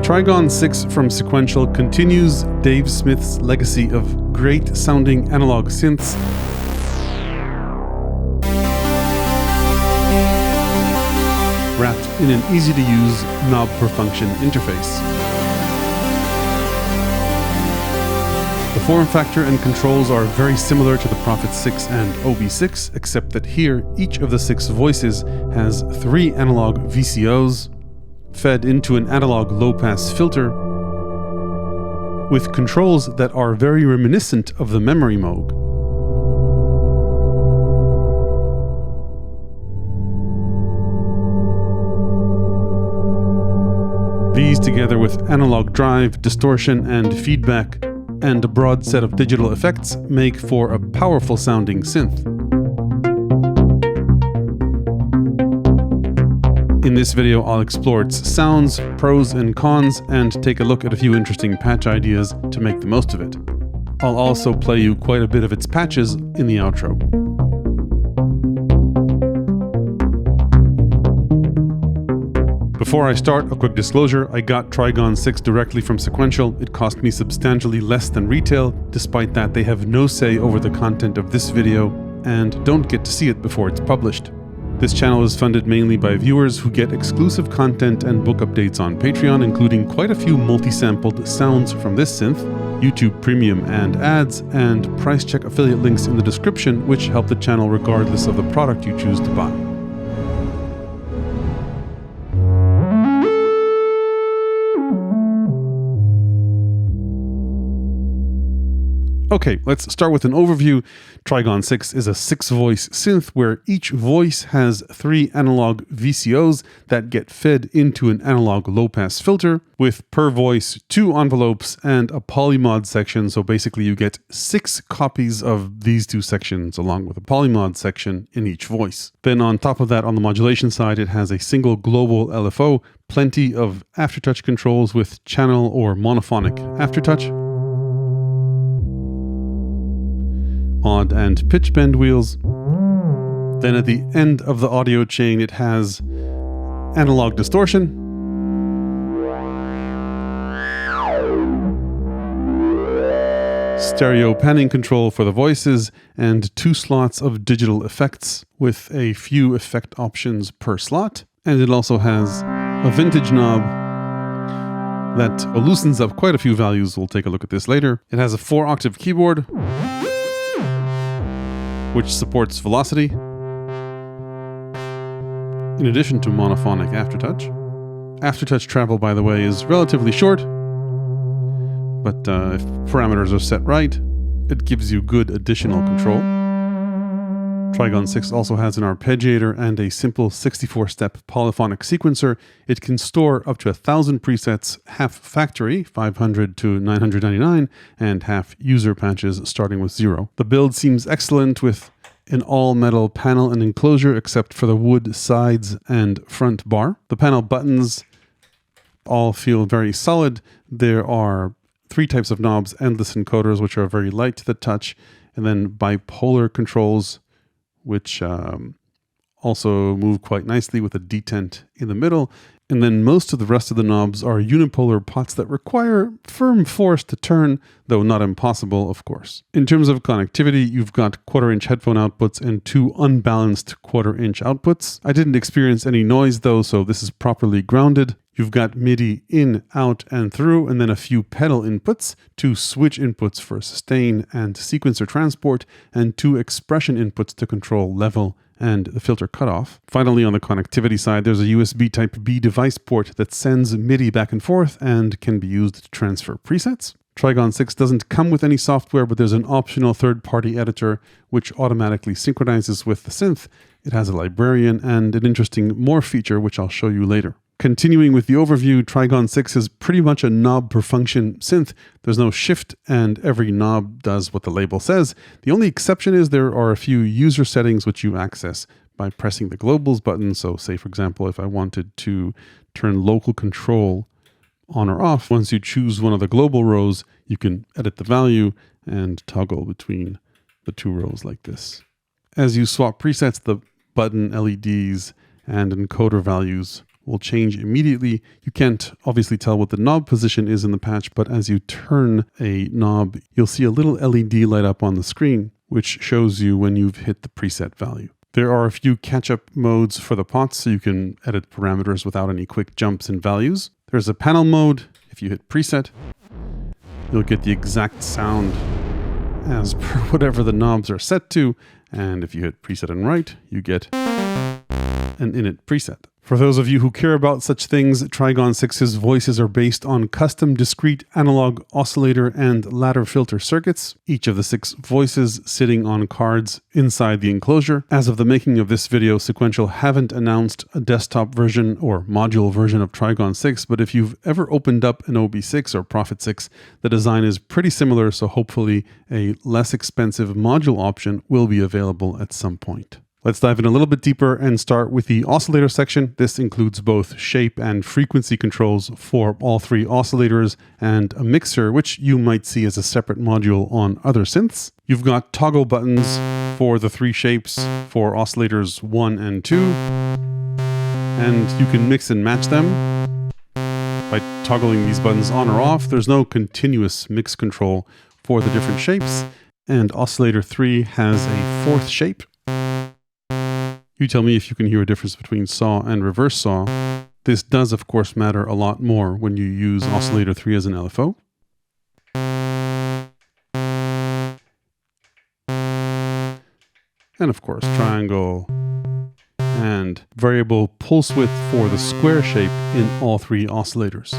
Trigon 6 from Sequential continues Dave Smith's legacy of great sounding analog synths. Wrapped in an easy to use knob per function interface. The form factor and controls are very similar to the Prophet 6 and OB6, except that here each of the 6 voices has 3 analog VCOs fed into an analog low-pass filter with controls that are very reminiscent of the memory Moog. These, together with analog drive, distortion, and feedback, and a broad set of digital effects, make for a powerful sounding synth. In this video, I'll explore its sounds, pros and cons, and take a look at a few interesting patch ideas to make the most of it. I'll also play you quite a bit of its patches in the outro. Before I start, a quick disclosure: I got Trigon 6 directly from Sequential. It cost me substantially less than retail. Despite that, they have no say over the content of this video and don't get to see it before it's published. This channel is funded mainly by viewers who get exclusive content and book updates on Patreon, including quite a few multi-sampled sounds from this synth, YouTube Premium and ads, and price check affiliate links in the description, which help the channel regardless of the product you choose to buy. Okay, let's start with an overview. Trigon 6 is a 6-voice synth where each voice has 3 analog VCOs that get fed into an analog low-pass filter, with per voice 2 envelopes and a polymod section, so basically you get 6 copies of these 2 sections along with a polymod section in each voice. Then on top of that, on the modulation side, it has a single global LFO, plenty of AftTch controls with channel or monophonic AftTch, mod and pitch bend wheels. Then at the end of the audio chain, it has analog distortion, stereo panning control for the voices, and 2 slots of digital effects with a few effect options per slot. And it also has a vintage knob that loosens up quite a few values. We'll take a look at this later. It has a 4-octave keyboard, which supports velocity, in addition to monophonic AftTch. AftTch travel, by the way, is relatively short, but if parameters are set right, it gives you good additional control. Trigon 6 also has an arpeggiator and a simple 64-step polyphonic sequencer. It can store up to 1,000 presets, half factory, 500 to 999, and half user patches starting with 0. The build seems excellent with an all-metal panel and enclosure except for the wood sides and front bar. The panel buttons all feel very solid. There are 3 types of knobs, endless encoders, which are very light to the touch, and then bipolar controls, which also move quite nicely with a detent in the middle. And then most of the rest of the knobs are unipolar pots that require firm force to turn, though not impossible, of course. In terms of connectivity, you've got 1/4-inch headphone outputs and 2 unbalanced 1/4-inch outputs. I didn't experience any noise though, so this is properly grounded. You've got MIDI in, out, and through, and then a few pedal inputs, 2 switch inputs for sustain and sequencer transport, and 2 expression inputs to control level and the filter cutoff. Finally, on the connectivity side, there's a USB Type-B device port that sends MIDI back and forth and can be used to transfer presets. Trigon 6 doesn't come with any software, but there's an optional third-party editor which automatically synchronizes with the synth. It has a librarian and an interesting morph feature, which I'll show you later. Continuing with the overview, Trigon 6 is pretty much a knob per function synth. There's no shift and every knob does what the label says. The only exception is there are a few user settings which you access by pressing the globals button. So say, for example, if I wanted to turn local control on or off, once you choose one of the global rows, you can edit the value and toggle between the 2 rows like this. As you swap presets, the button LEDs and encoder values will change immediately. You can't obviously tell what the knob position is in the patch, but as you turn a knob, you'll see a little LED light up on the screen, which shows you when you've hit the preset value. There are a few catch-up modes for the pots, so you can edit parameters without any quick jumps in values. There's a panel mode. If you hit preset, you'll get the exact sound as per whatever the knobs are set to. And if you hit preset and right, you get an init preset. For those of you who care about such things, Trigon 6's voices are based on custom discrete analog oscillator and ladder filter circuits, each of the 6 voices sitting on cards inside the enclosure. As of the making of this video, Sequential haven't announced a desktop version or module version of Trigon 6, but if you've ever opened up an OB6 or Prophet 6, the design is pretty similar, so hopefully a less expensive module option will be available at some point. Let's dive in a little bit deeper and start with the oscillator section. This includes both shape and frequency controls for all 3 oscillators and a mixer, which you might see as a separate module on other synths. You've got toggle buttons for the 3 shapes for oscillators 1 and 2, and you can mix and match them by toggling these buttons on or off. There's no continuous mix control for the different shapes, and oscillator 3 has a 4th shape. You tell me if you can hear a difference between saw and reverse saw. This does, of course, matter a lot more when you use oscillator 3 as an LFO. And of course, triangle and variable pulse width for the square shape in all 3 oscillators.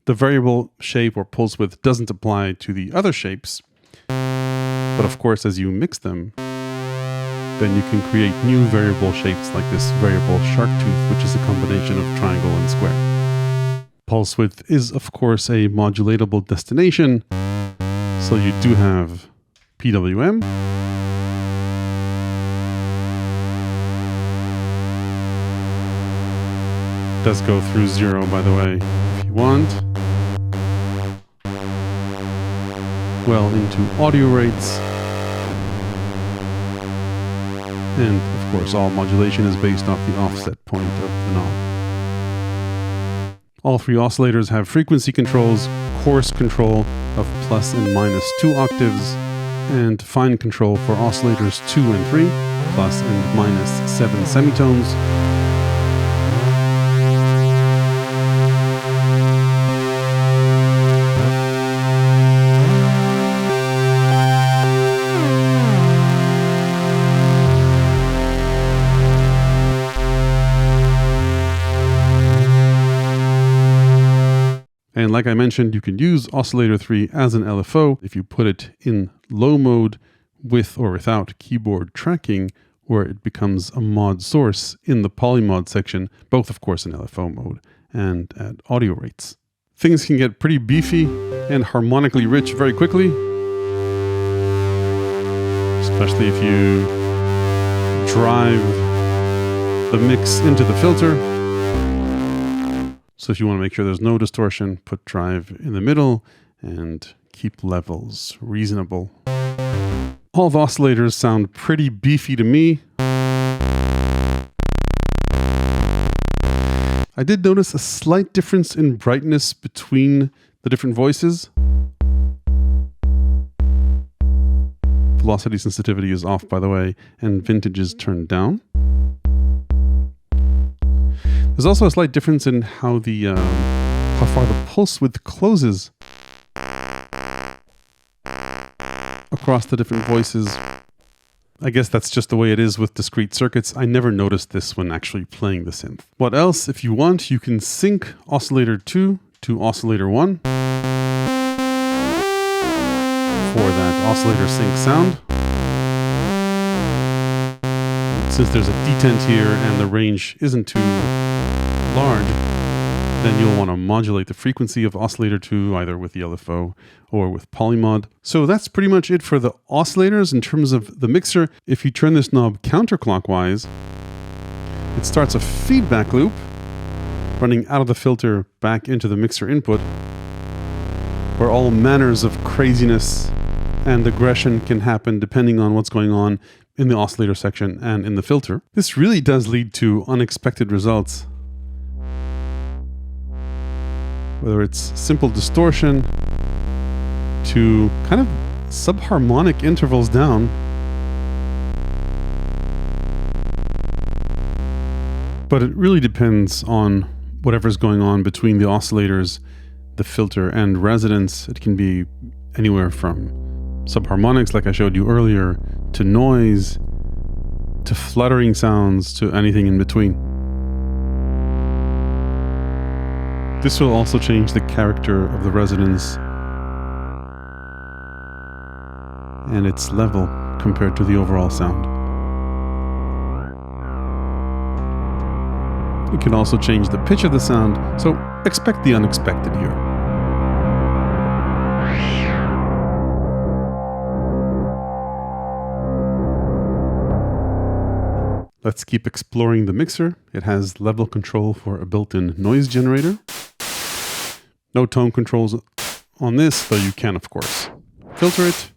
The variable shape or pulse width doesn't apply to the other shapes. But of course, as you mix them, then you can create new variable shapes like this variable shark tooth, which is a combination of triangle and square. Pulse width is, of course, a modulatable destination. So you do have PWM. It does go through 0, by the way, if you want. Well into audio rates. And of course, all modulation is based off the offset point of the knob. All 3 oscillators have frequency controls, coarse control of plus and minus 2 octaves, and fine control for oscillators 2 and 3, plus and minus 7 semitones. And like I mentioned, you can use oscillator 3 as an LFO if you put it in low mode with or without keyboard tracking, where it becomes a mod source in the Polymod section, both of course in LFO mode and at audio rates. Things can get pretty beefy and harmonically rich very quickly, especially if you drive the mix into the filter. So if you want to make sure there's no distortion, put drive in the middle and keep levels reasonable. All the oscillators sound pretty beefy to me. I did notice a slight difference in brightness between the different voices. Velocity sensitivity is off, by the way, and vintage is turned down. There's also a slight difference in how far the pulse width closes across the different voices. I guess that's just the way it is with discrete circuits. I never noticed this when actually playing the synth. What else? If you want, you can sync oscillator 2 to oscillator 1 for that oscillator sync sound. Since there's a detent here and the range isn't too large, then you'll want to modulate the frequency of oscillator 2 either with the LFO or with Polymod. So that's pretty much it for the oscillators. In terms of the mixer, if you turn this knob counterclockwise, it starts a feedback loop running out of the filter back into the mixer input, where all manners of craziness and aggression can happen depending on what's going on in the oscillator section and in the filter. This really does lead to unexpected results. Whether it's simple distortion to kind of subharmonic intervals down. But it really depends on whatever's going on between the oscillators, the filter, and resonance. It can be anywhere from subharmonics, like I showed you earlier, to noise, to fluttering sounds, to anything in between. This will also change the character of the resonance and its level compared to the overall sound. It can also change the pitch of the sound, so expect the unexpected here. Let's keep exploring the mixer. It has level control for a built-in noise generator. No tone controls on this, though you can, of course, filter it.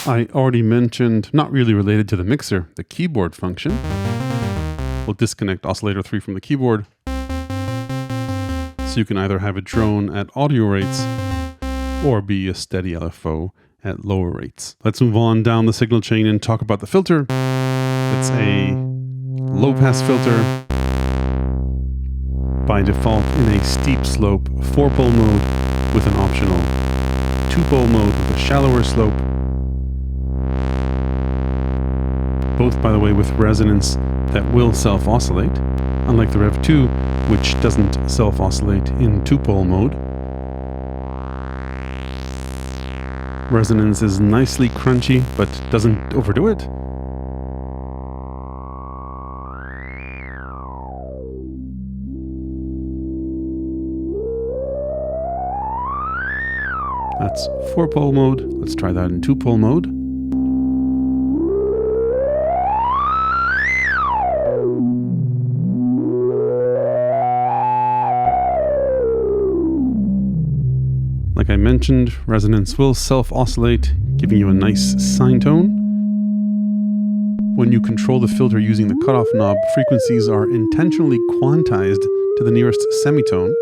I already mentioned, not really related to the mixer, the keyboard function. We'll disconnect oscillator 3 from the keyboard. So you can either have it drone at audio rates or be a steady LFO at lower rates. Let's move on down the signal chain and talk about the filter. It's a low-pass filter, by default in a steep slope 4-pole mode with an optional 2-pole mode with a shallower slope. Both, by the way, with resonance that will self-oscillate, unlike the Rev 2, which doesn't self-oscillate in 2-pole mode. Resonance is nicely crunchy, but doesn't overdo it. That's 4-pole mode. Let's try that in 2-pole mode. Like I mentioned, resonance will self-oscillate, giving you a nice sine tone. When you control the filter using the cutoff knob, frequencies are intentionally quantized to the nearest semitone.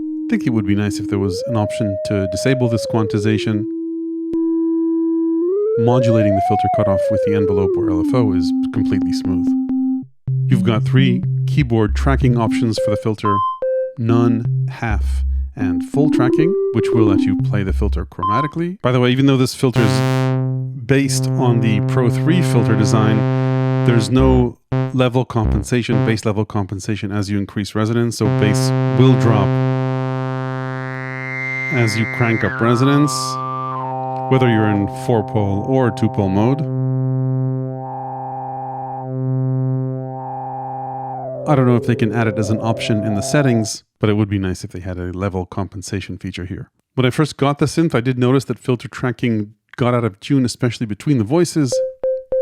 I think it would be nice if there was an option to disable this quantization. Modulating the filter cutoff with the envelope or LFO is completely smooth. You've got 3 keyboard tracking options for the filter: none, half, and full tracking, which will let you play the filter chromatically. By the way, even though this filter is based on the Pro 3 filter design, there's no level compensation, bass level compensation as you increase resonance, so bass will drop as you crank up resonance, whether you're in 4-pole or 2-pole mode. I don't know if they can add it as an option in the settings, but it would be nice if they had a level compensation feature here. When I first got the synth, I did notice that filter tracking got out of tune, especially between the voices,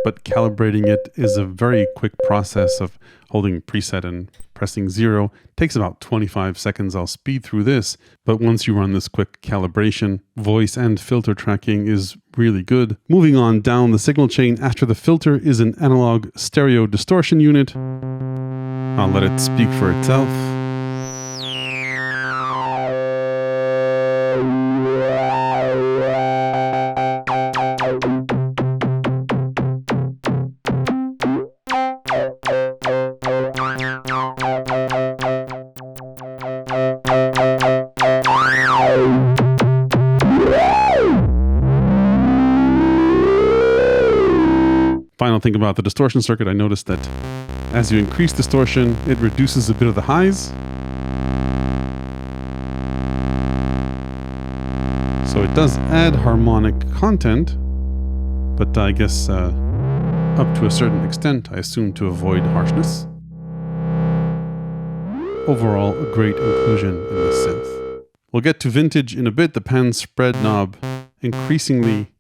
but calibrating it is a very quick process of holding preset and pressing 0. It takes about 25 seconds. I'll speed through this, but once you run this quick calibration, voice and filter tracking is really good. Moving on down the signal chain, after the filter is an analog stereo distortion unit. I'll let it speak for itself. Final thing about the distortion circuit, I noticed that as you increase distortion, it reduces a bit of the highs. So it does add harmonic content, but I guess up to a certain extent, I assume to avoid harshness. Overall, a great inclusion in this synth. We'll get to vintage in a bit. The pan spread knob increasingly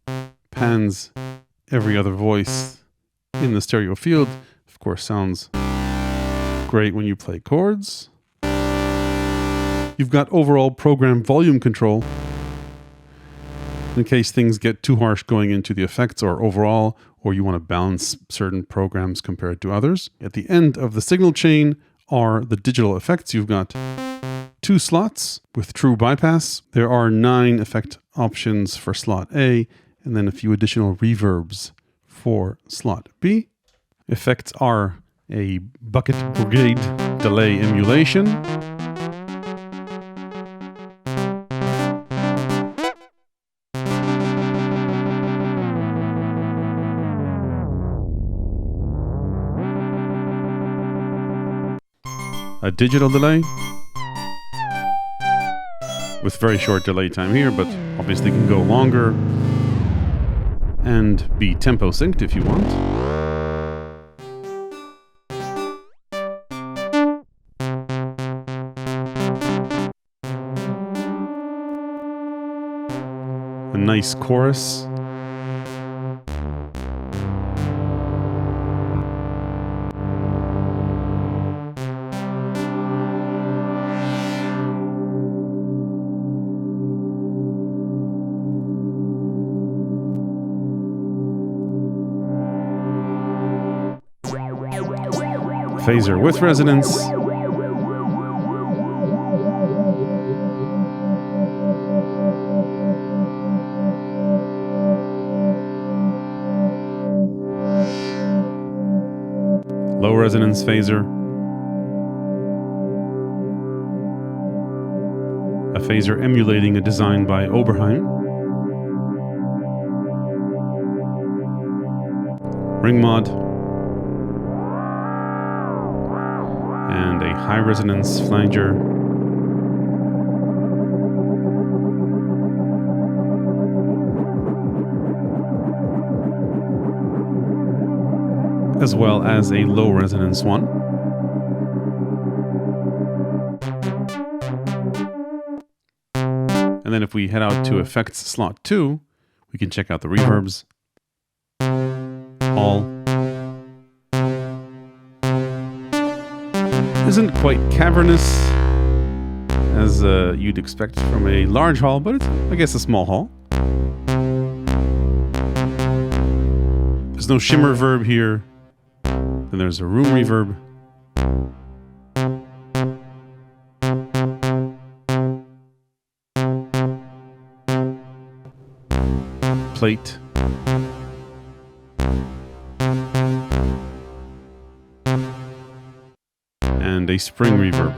pans every other voice in the stereo field. Of course, sounds great when you play chords. You've got overall program volume control. in case things get too harsh going into the effects or overall, or you want to balance certain programs compared to others. At the end of the signal chain are the digital effects. You've got 2 slots with true bypass. There are 9 effect options for slot A, and then a few additional reverbs for slot B. Effects are a bucket brigade delay emulation, a digital delay with very short delay time here, but obviously can go longer, and be tempo synced if you want. A nice chorus. Phaser with resonance. Low resonance phaser. A phaser emulating a design by Oberheim. Ring mod. And a high resonance flanger. As well as a low resonance one. And then if we head out to effects slot 2, we can check out the reverbs. Hall. Isn't quite cavernous as you'd expect from a large hall, but it's, I guess, a small hall. There's no shimmer verb here. Then there's a room reverb. Plate. And a spring reverb.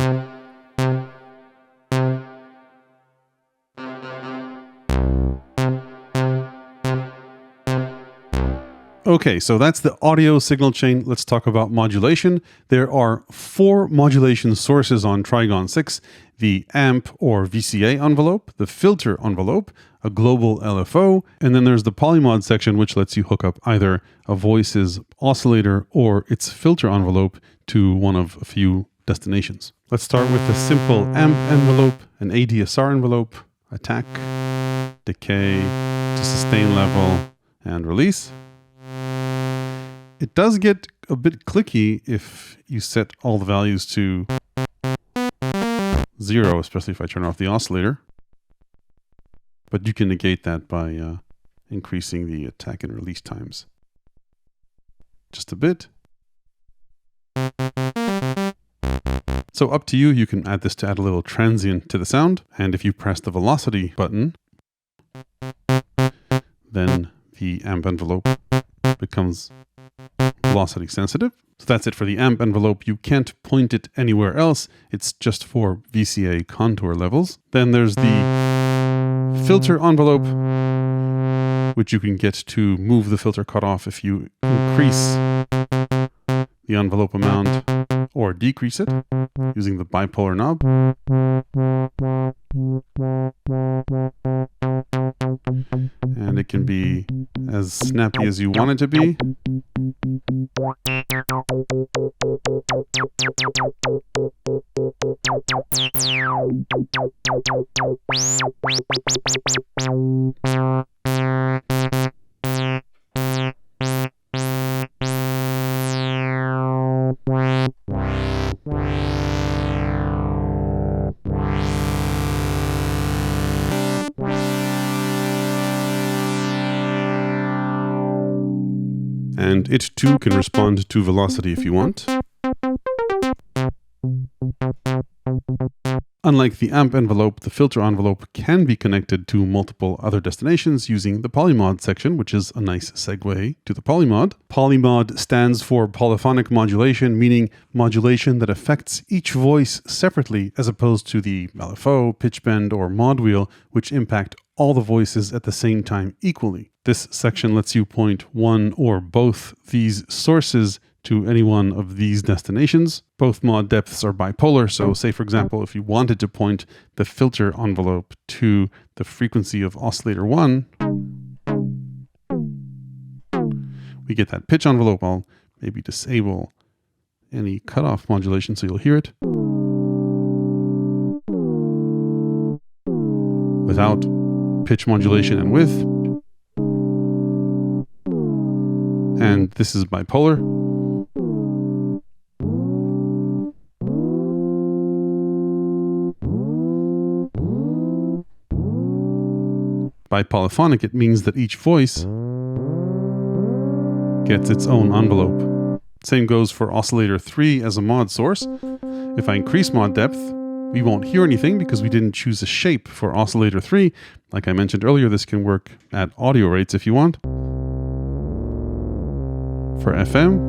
Okay, so that's the audio signal chain. Let's talk about modulation. There are 4 modulation sources on Trigon 6, the amp or VCA envelope, the filter envelope, a global LFO, and then there's the Polymod section, which lets you hook up either a voice's oscillator or its filter envelope to one of a few destinations. Let's start with a simple amp envelope, an ADSR envelope, attack, decay, to sustain level, and release. It does get a bit clicky if you set all the values to 0, especially if I turn off the oscillator. But you can negate that by increasing the attack and release times just a bit. So up to you, you can add this to add a little transient to the sound. And if you press the velocity button, then the amp envelope becomes velocity sensitive. So that's it for the amp envelope. You can't point it anywhere else. It's just for VCA contour levels. Then there's the filter envelope, which you can get to move the filter cutoff if you increase the envelope amount or decrease it using the bipolar knob. And it can be as snappy as you want it to be. And it too can respond to velocity if you want. Unlike the amp envelope, the filter envelope can be connected to multiple other destinations using the Polymod section, which is a nice segue to the Polymod. Polymod stands for polyphonic modulation, meaning modulation that affects each voice separately, as opposed to the LFO, pitch bend, or mod wheel, which impact all the voices at the same time equally. This section lets you point one or both these sources to any one of these destinations. Both mod depths are bipolar, so say for example, if you wanted to point the filter envelope to the frequency of oscillator 1, we get that pitch envelope. I'll maybe disable any cutoff modulation so you'll hear it. Without pitch modulation and width. And this is bipolar. By polyphonic, it means that each voice gets its own envelope. Same goes for oscillator 3 as a mod source. If I increase mod depth, we won't hear anything because we didn't choose a shape for oscillator 3. Like I mentioned earlier, this can work at audio rates if you want. For FM,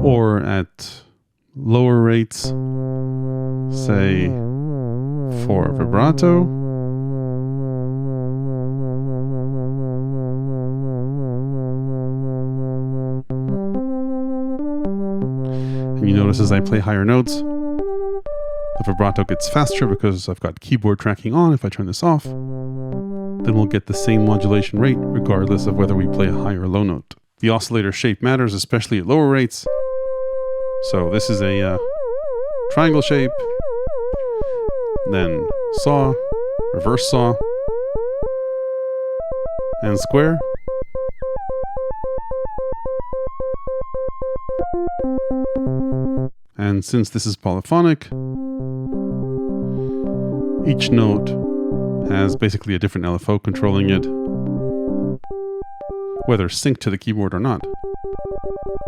or at lower rates, say for vibrato, and you notice as I play higher notes, the vibrato gets faster because I've got keyboard tracking on. If I turn this off, then we'll get the same modulation rate regardless of whether we play a high or low note. The oscillator shape matters, especially at lower rates. So this is a triangle shape, then saw, reverse saw, and square. And since this is polyphonic, each note has basically a different LFO controlling it, whether synced to the keyboard or not.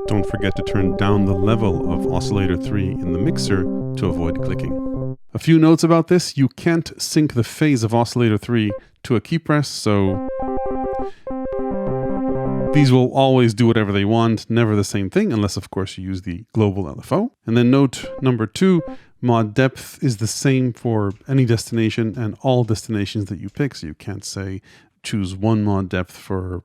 Don't forget to turn down the level of oscillator 3 in the mixer to avoid clicking. A few notes about this: you can't sync the phase of oscillator 3 to a key press, so these will always do whatever they want, never the same thing, unless of course you use the global LFO. And then note number 2, mod depth is the same for any destination and all destinations that you pick. So you can't say choose one mod depth for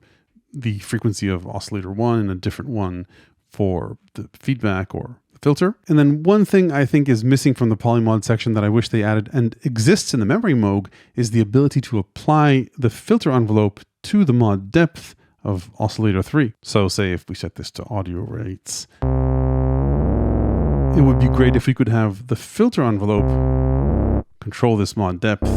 the frequency of oscillator 1 and a different one for the feedback or the filter. And then one thing I think is missing from the Polymod section that I wish they added and exists in the memory Moog is the ability to apply the filter envelope to the mod depth of oscillator 3. So say if we set this to audio rates, it would be great if we could have the filter envelope control this mod depth,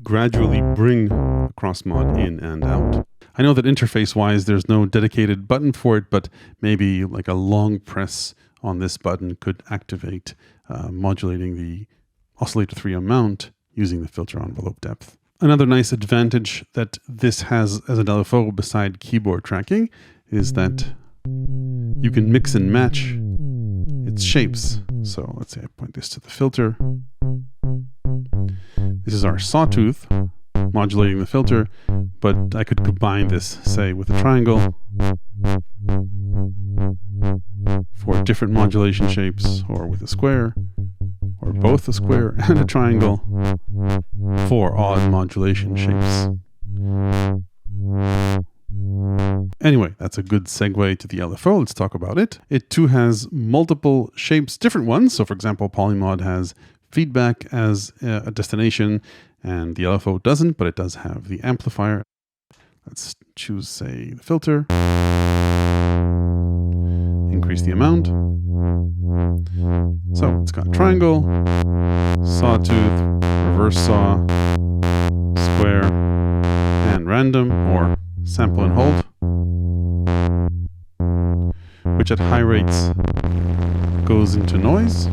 gradually bring the cross mod in and out. I know that interface-wise there's no dedicated button for it, but maybe like a long press on this button could activate modulating the oscillator 3 amount using the filter envelope depth. Another nice advantage that this has as an LFO beside keyboard tracking is that you can mix and match its shapes. So let's say I point this to the filter. This is our sawtooth modulating the filter, but I could combine this, say, with a triangle for different modulation shapes, or with a square, or both a square and a triangle for odd modulation shapes. Anyway, that's a good segue to the LFO. Let's talk about it. It too has multiple shapes, different ones. So for example, Polymod has feedback as a destination, and the LFO doesn't, but it does have the amplifier. Let's choose, say, the filter. Increase the amount. So it's got triangle, sawtooth, reverse saw, square, and random, or sample and hold, which at high rates goes into noise.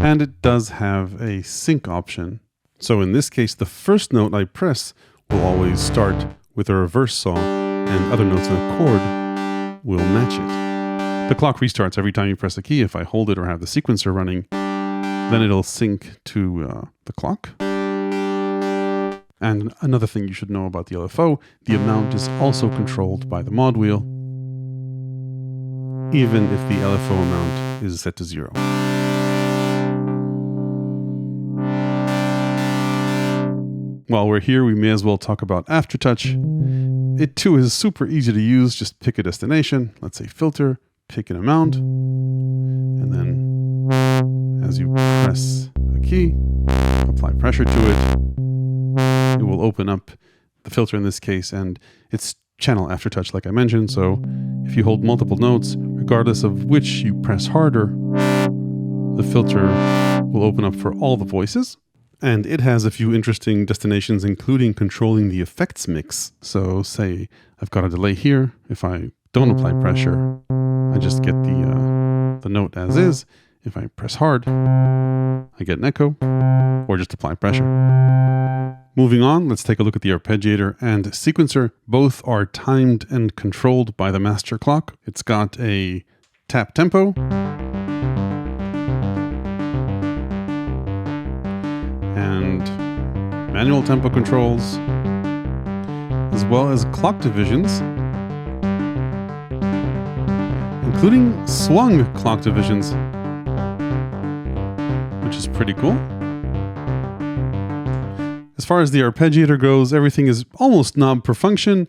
And it it does have a sync option. So in this case, the first note I press will always start with a reverse saw, and other notes in the chord will match it. The clock restarts every time you press a key. If I hold it or have the sequencer running, then it'll sync to the clock. And another thing you should know about the LFO, the amount is also controlled by the mod wheel, even if the LFO amount is set to 0. While we're here, we may as well talk about Aftertouch. It too is super easy to use. Just pick a destination, let's say filter, pick an amount, and then as you press a key, apply pressure to it, it will open up the filter in this case, and it's channel Aftertouch like I mentioned, so if you hold multiple notes, regardless of which you press harder, the filter will open up for all the voices. And it has a few interesting destinations, including controlling the effects mix. So say I've got a delay here. If I don't apply pressure, I just get the note as is. If I press hard, I get an echo, or just apply pressure. Moving on, let's take a look at the arpeggiator and sequencer. Both are timed and controlled by the master clock. It's got a tap tempo, and manual tempo controls, as well as clock divisions, including swung clock divisions, which is pretty cool. As far as the arpeggiator goes, everything is almost knob per function.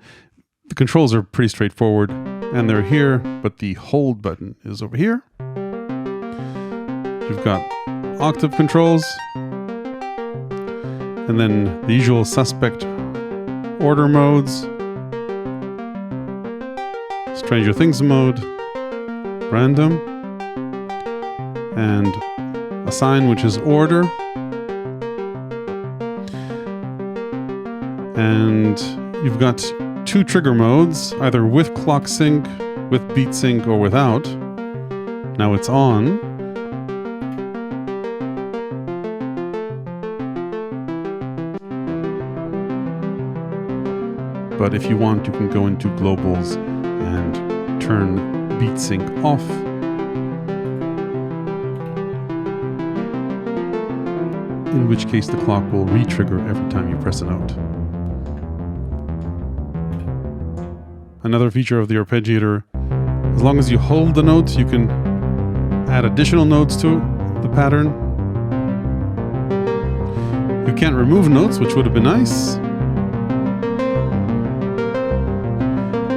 The controls are pretty straightforward, and they're here, but the hold button is over here. You've got octave controls, and then the usual suspect order modes, Stranger Things mode, random, and assign, which is order. And you've got 2 trigger modes, either with clock sync, with beat sync, or without. Now it's on. But if you want, you can go into globals and turn beat sync off. In which case the clock will re-trigger every time you press a note. Another feature of the arpeggiator, as long as you hold the notes, you can add additional notes to the pattern. You can't remove notes, which would have been nice.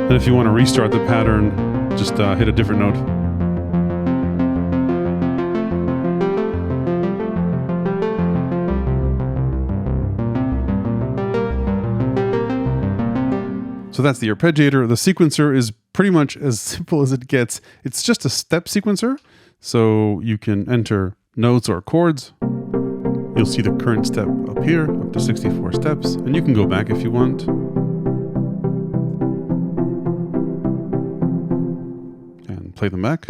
And if you want to restart the pattern, just hit a different note. So that's the arpeggiator. The sequencer is pretty much as simple as it gets. It's just a step sequencer, so you can enter notes or chords. You'll see the current step up here, up to 64 steps, and you can go back if you want. And play them back.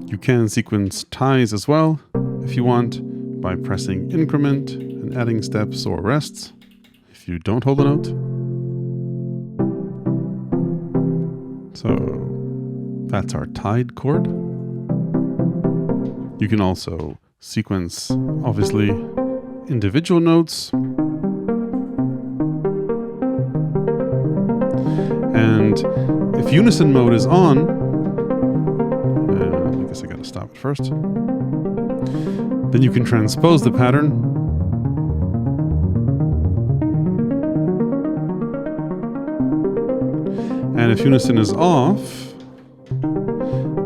You can sequence ties as well, if you want, by pressing increment and adding steps or rests if you don't hold a note. So that's our tied chord. You can also sequence, obviously, individual notes. And if Unison mode is on, I guess I gotta stop it first. Then you can transpose the pattern. And if Unison is off,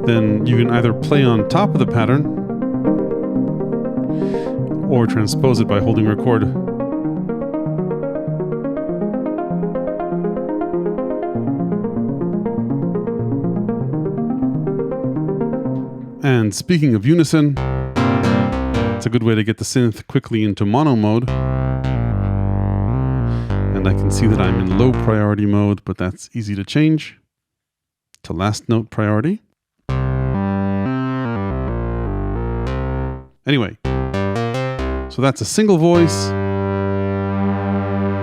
then you can either play on top of the pattern or transpose it by holding record. And speaking of Unison, it's a good way to get the synth quickly into mono mode. And I can see that I'm in low priority mode, but that's easy to change. to last note priority. Anyway, so that's a single voice,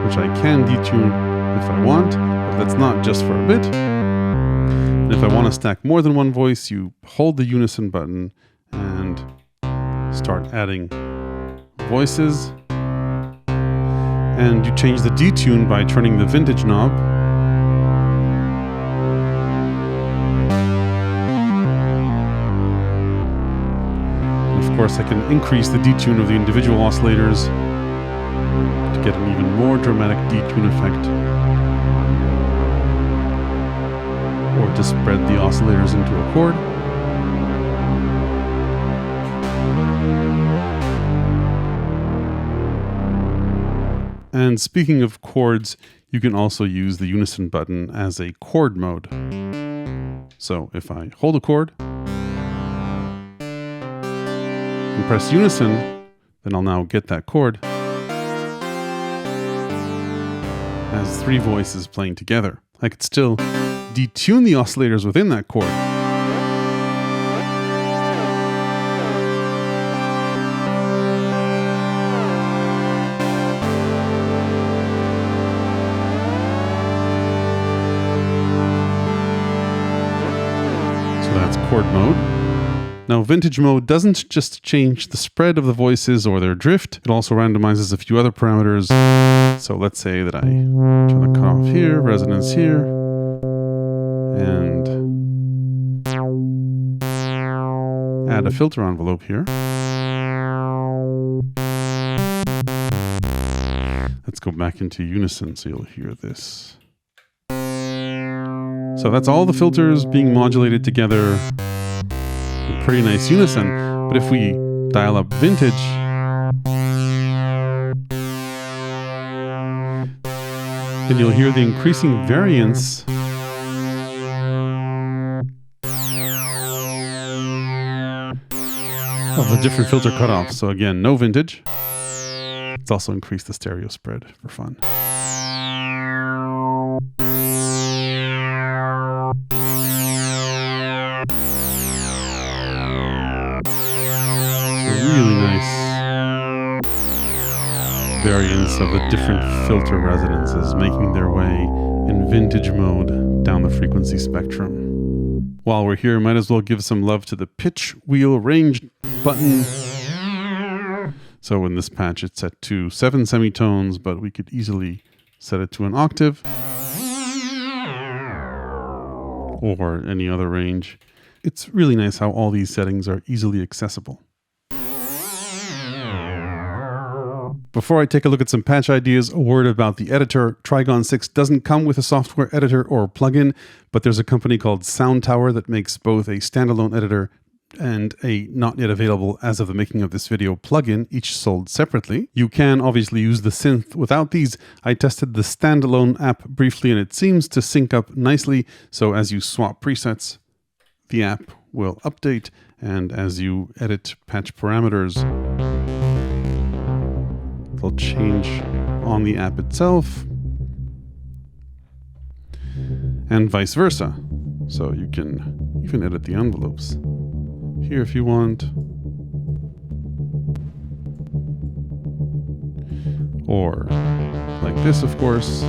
which I can detune if I want, but that's not just for a bit. And if I want to stack more than one voice, you hold the Unison button and start adding voices. And you change the detune by turning the vintage knob. And of course, I can increase the detune of the individual oscillators to get an even more dramatic detune effect, or to spread the oscillators into a chord. And speaking of chords, you can also use the Unison button as a chord mode. So if I hold a chord and press Unison, then I'll now get that chord as three voices playing together. I could still detune the oscillators within that chord. Chord mode. Now, vintage mode doesn't just change the spread of the voices or their drift, it also randomizes a few other parameters. So let's say that I turn the cutoff here, resonance here, and add a filter envelope here. Let's go back into Unison so you'll hear this. So that's all the filters being modulated together. Pretty nice Unison. But if we dial up vintage, then you'll hear the increasing variance of the different filter cutoffs. So again, no vintage. Let's also increase the stereo spread for fun. Really nice variants of the different filter resonances making their way in vintage mode down the frequency spectrum. While we're here, might as well give some love to the pitch wheel range button. So in this patch it's set to 7 semitones, but we could easily set it to an octave or any other range. It's really nice how all these settings are easily accessible. Before I take a look at some patch ideas, a word about the editor. Trigon 6 doesn't come with a software editor or plugin, but there's a company called Sound Tower that makes both a standalone editor and a not yet available as of the making of this video plugin, each sold separately. You can obviously use the synth without these. I tested the standalone app briefly and it seems to sync up nicely, so as you swap presets, the app will update, and as you edit patch parameters, they'll change on the app itself, and vice versa. So you can even edit the envelopes here if you want, or like this, of course.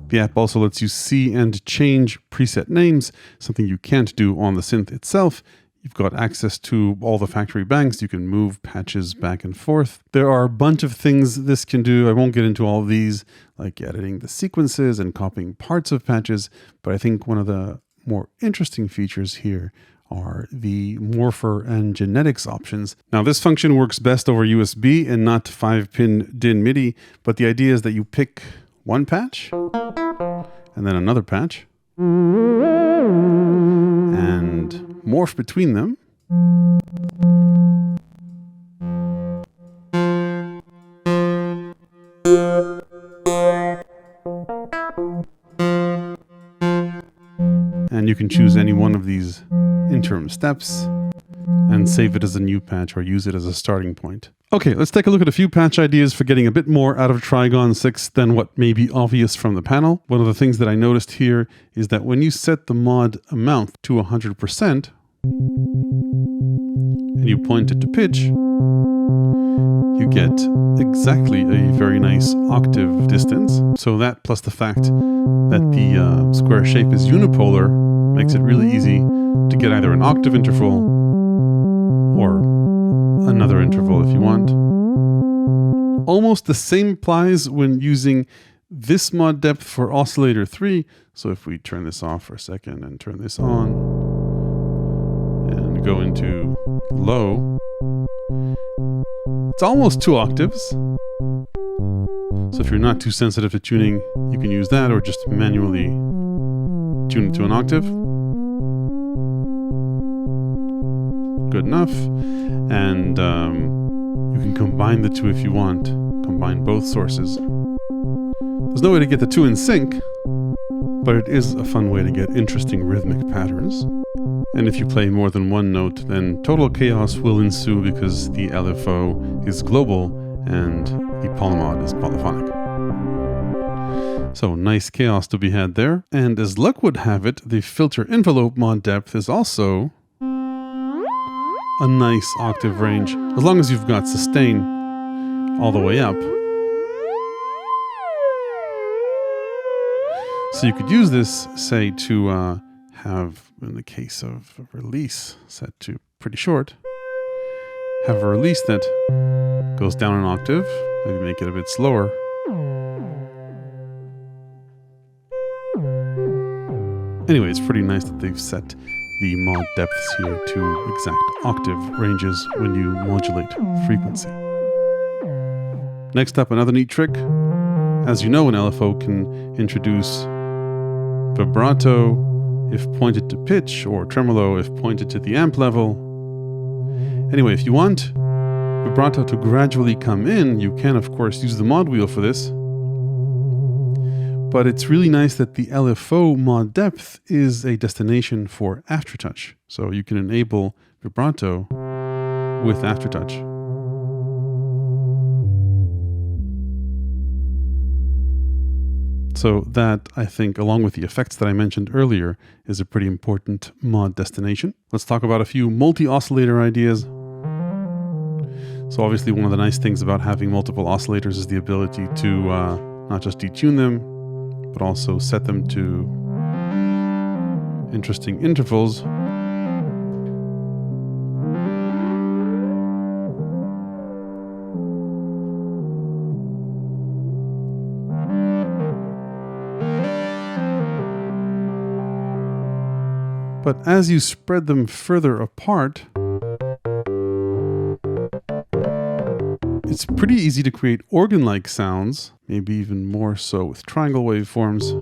The app also lets you see and change preset names, something you can't do on the synth itself. You've got access to all the factory banks. You can move patches back and forth. There are a bunch of things this can do. I won't get into all of these, like editing the sequences and copying parts of patches, but I think one of the more interesting features here are the morpher and genetics options. Now, this function works best over USB and not 5-pin DIN MIDI, but the idea is that you pick one patch and then another patch and morph between them. And you can choose any one of these interim steps and save it as a new patch or use it as a starting point. Okay, let's take a look at a few patch ideas for getting a bit more out of Trigon 6 than what may be obvious from the panel. One of the things that I noticed here is that when you set the mod amount to 100% and you point it to pitch, you get exactly a very nice octave distance. So that plus the fact that the square shape is unipolar makes it really easy to get either an octave interval or another interval if you want. Almost the same applies when using this mod depth for oscillator 3. So if we turn this off for a second and turn this on and go into low, it's almost 2 octaves. So if you're not too sensitive to tuning, you can use that or just manually tune it to an octave. Good enough. And you can combine the two if you want. Combine both sources. There's no way to get the two in sync, but it is a fun way to get interesting rhythmic patterns. And if you play more than one note, then total chaos will ensue because the LFO is global and the polymod is polyphonic. So nice chaos to be had there. And as luck would have it, the filter envelope mod depth is also a nice octave range, as long as you've got sustain all the way up. So you could use this, say, to have, in the case of a release set to pretty short, have a release that goes down an octave, maybe make it a bit slower. Anyway, it's pretty nice that they've set the mod depths here to exact octave ranges when you modulate frequency. Next up, another neat trick. As you know, an LFO can introduce vibrato if pointed to pitch, or tremolo if pointed to the amp level. Anyway, if you want vibrato to gradually come in, you can of course use the mod wheel for this. But it's really nice that the LFO mod depth is a destination for Aftertouch. So you can enable vibrato with Aftertouch. So that, I think, along with the effects that I mentioned earlier, is a pretty important mod destination. Let's talk about a few multi-oscillator ideas. So obviously one of the nice things about having multiple oscillators is the ability to not just detune them, but also set them to interesting intervals. But as you spread them further apart, it's pretty easy to create organ-like sounds, maybe even more so with triangle waveforms,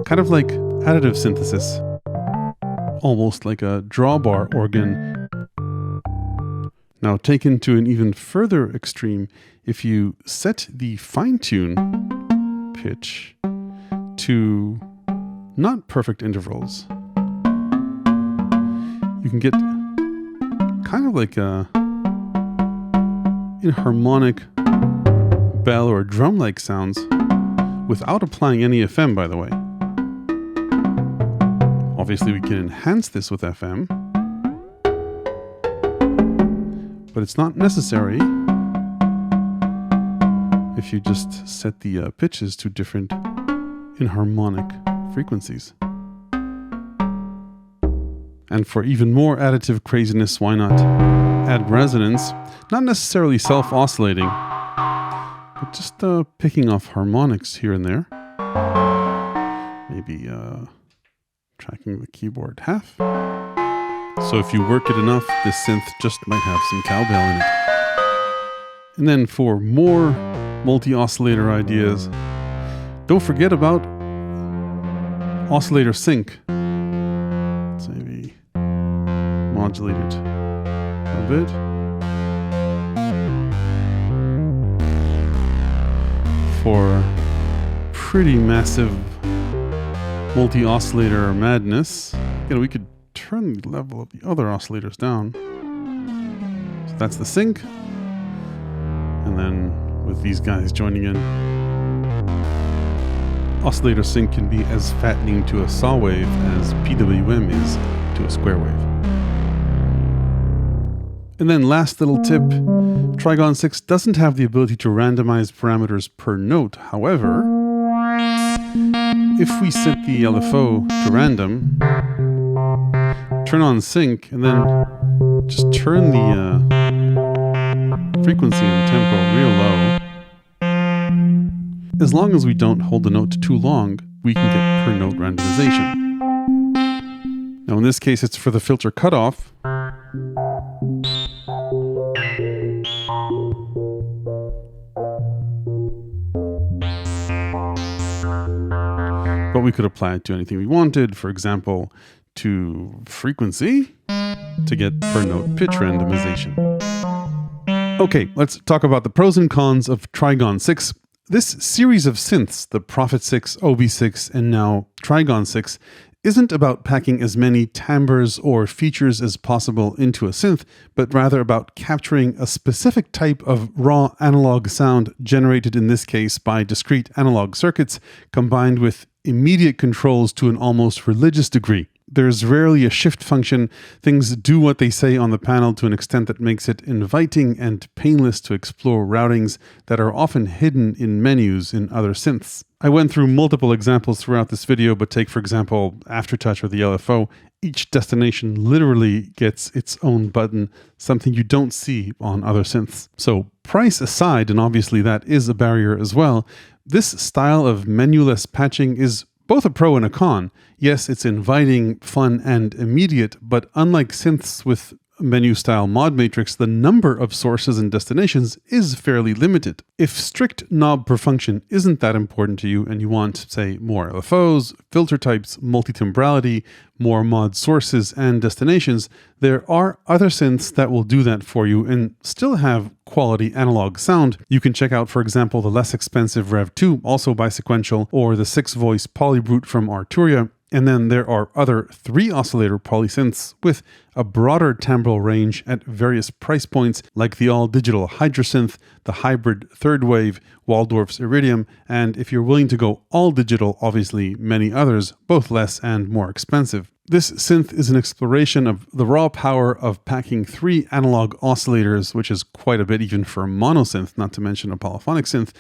kind of like additive synthesis, almost like a drawbar organ. Now taken to an even further extreme, if you set the fine-tune pitch to not perfect intervals, you can get kind of like a inharmonic bell or drum-like sounds without applying any FM, by the way. Obviously we can enhance this with FM, but it's not necessary if you just set the pitches to different inharmonic frequencies. And for even more additive craziness, why not add resonance? Not necessarily self-oscillating, but just picking off harmonics here and there. Maybe tracking the keyboard half. So if you work it enough, this synth just might have some cowbell in it. And then for more multi-oscillator ideas, don't forget about oscillator sync. Let's maybe modulate it a bit. For pretty massive multi-oscillator madness, we could turn the level of the other oscillators down. So that's the sync. and then with these guys joining in, oscillator sync can be as fattening to a saw wave as PWM is to a square wave. And then last little tip, Trigon 6 doesn't have the ability to randomize parameters per note. However, if we set the LFO to random, turn on sync, and then just turn the frequency and tempo real low, as long as we don't hold the note too long, we can get per note randomization. Now in this case, it's for the filter cutoff. But we could apply it to anything we wanted, for example, to frequency to get per note pitch randomization. Okay, let's talk about the pros and cons of Trigon 6. This series of synths, the Prophet 6, OB6, and now Trigon 6, isn't about packing as many timbres or features as possible into a synth, but rather about capturing a specific type of raw analog sound generated in this case by discrete analog circuits combined with immediate controls to an almost religious degree. There's rarely a shift function. Things do what they say on the panel to an extent that makes it inviting and painless to explore routings that are often hidden in menus in other synths. I went through multiple examples throughout this video, but take for example Aftertouch or the LFO. Each destination literally gets its own button, something you don't see on other synths. So price aside, and obviously that is a barrier as well, this style of menuless patching is both a pro and a con. Yes, it's inviting, fun, and immediate, but unlike synths with menu-style mod matrix, the number of sources and destinations is fairly limited. If strict knob per function isn't that important to you and you want, say, more LFOs, filter types, multi-timbrality, more mod sources and destinations, there are other synths that will do that for you and still have quality analog sound. You can check out, for example, the less expensive Rev 2, also by Sequential, or the 6-voice Polybrute from Arturia. And then there are other 3-oscillator polysynths with a broader timbral range at various price points, like the all-digital Hydrasynth, the hybrid Third Wave, Waldorf's Iridium, and if you're willing to go all-digital, obviously many others, both less and more expensive. This synth is an exploration of the raw power of packing 3 analog oscillators, which is quite a bit even for a monosynth, not to mention a polyphonic synth,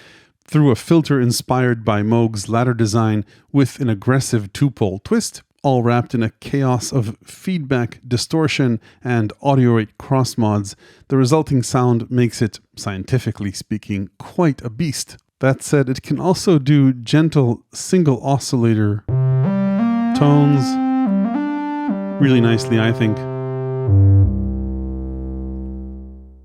through a filter inspired by Moog's ladder design with an aggressive 2-pole twist, all wrapped in a chaos of feedback, distortion, and audio rate cross mods. The resulting sound makes it, scientifically speaking, quite a beast. That said, it can also do gentle single oscillator tones really nicely, I think.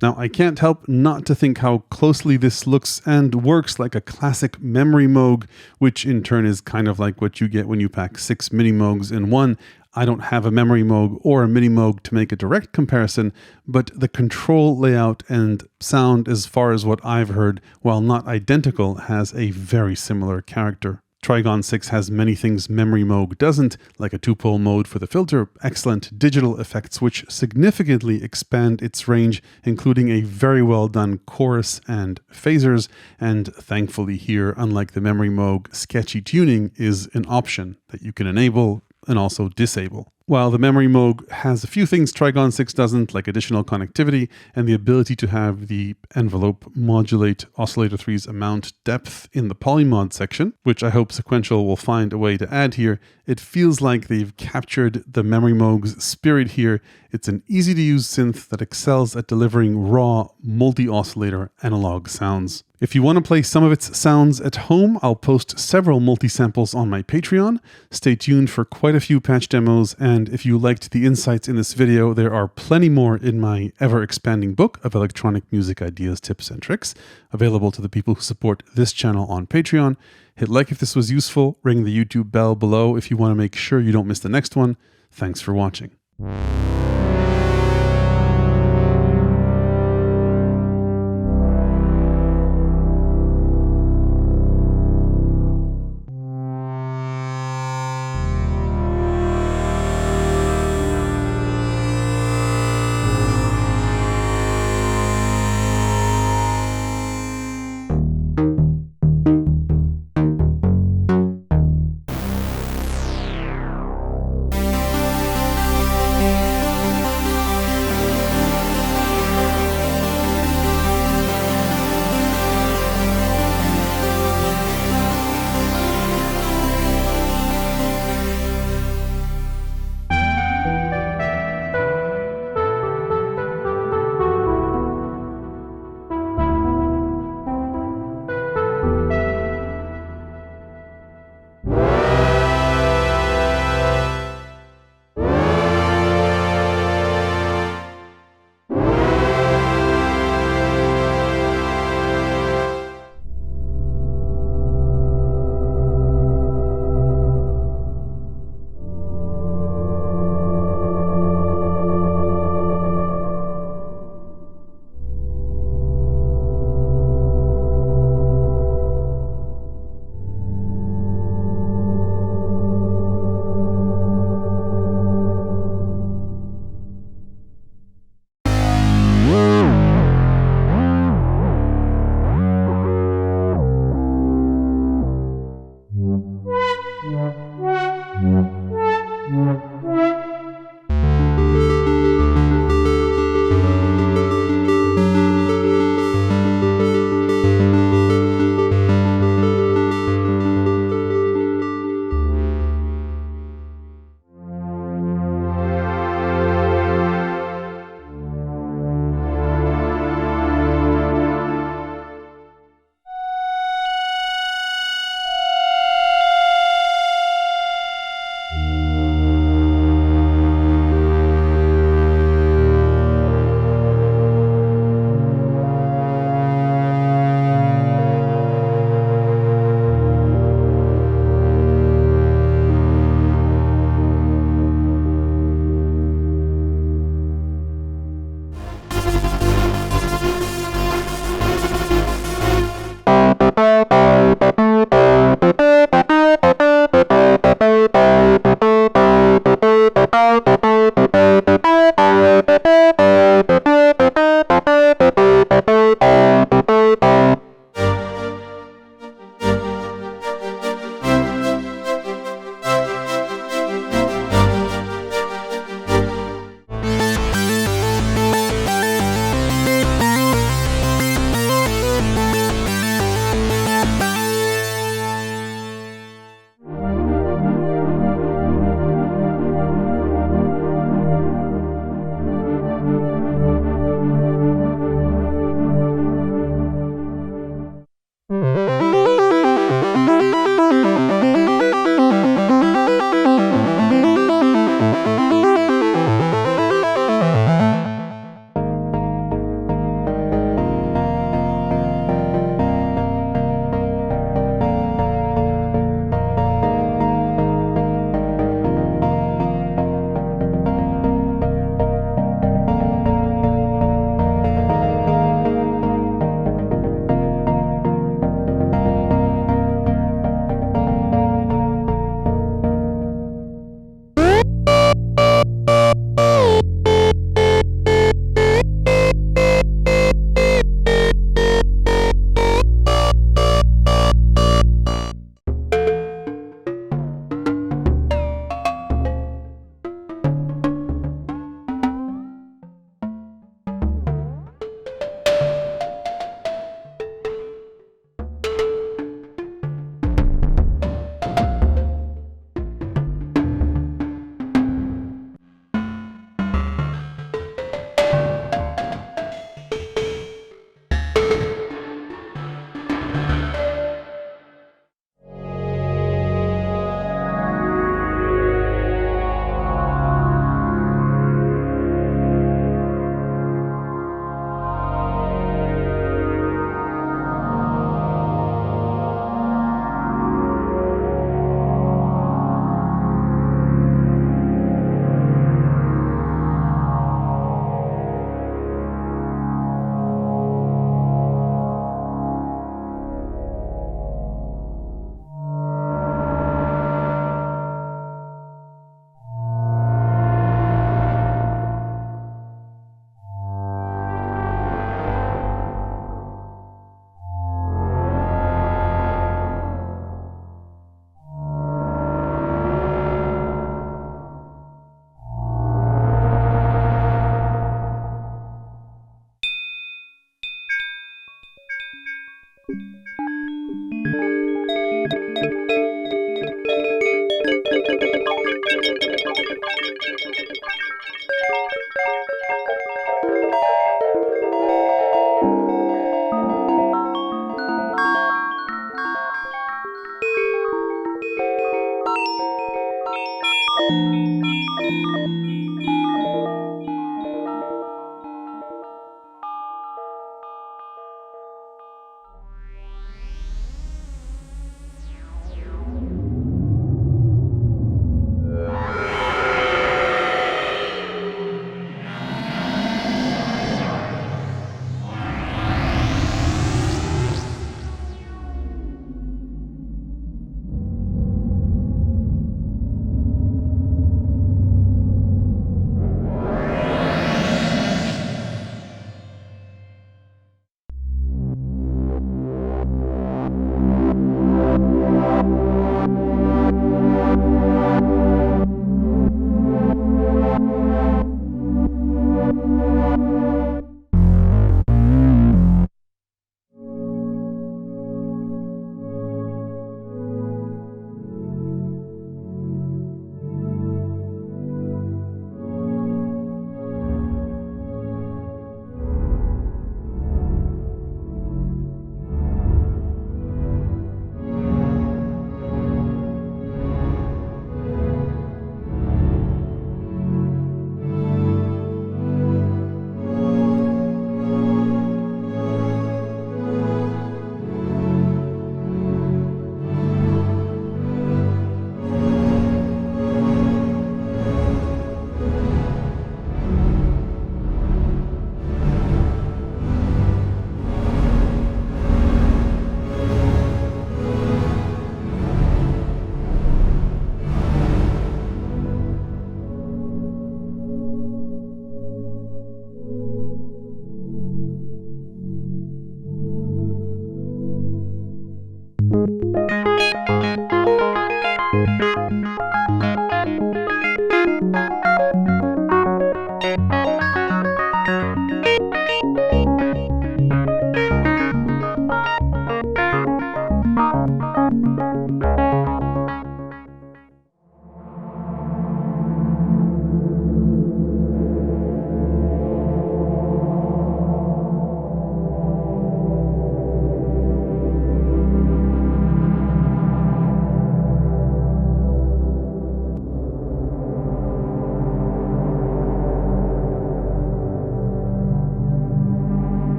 Now, I can't help not to think how closely this looks and works like a classic memory Moog, which in turn is kind of like what you get when you pack 6 mini Moogs in one. I don't have a memory Moog or a mini Moog to make a direct comparison, but the control layout and sound, as far as what I've heard, while not identical, has a very similar character. Trigon 6 has many things Memory Moog doesn't, like a 2-pole mode for the filter, excellent digital effects which significantly expand its range, including a very well done chorus and phasers, and thankfully here, unlike the Memory Moog, sketchy tuning is an option that you can enable and also disable. While the Memory Moog has a few things Trigon 6 doesn't, like additional connectivity and the ability to have the envelope modulate Oscillator 3's amount depth in the Polymod section, which I hope Sequential will find a way to add here, it feels like they've captured the Memory Moog's spirit here. It's an easy-to-use synth that excels at delivering raw, multi-oscillator analog sounds. If you want to play some of its sounds at home, I'll post several multi-samples on my Patreon. Stay tuned for quite a few patch demos, and if you liked the insights in this video, there are plenty more in my ever-expanding book of electronic music ideas, tips, and tricks, available to the people who support this channel on Patreon. Hit like if this was useful, ring the YouTube bell below if you want to make sure you don't miss the next one. Thanks for watching.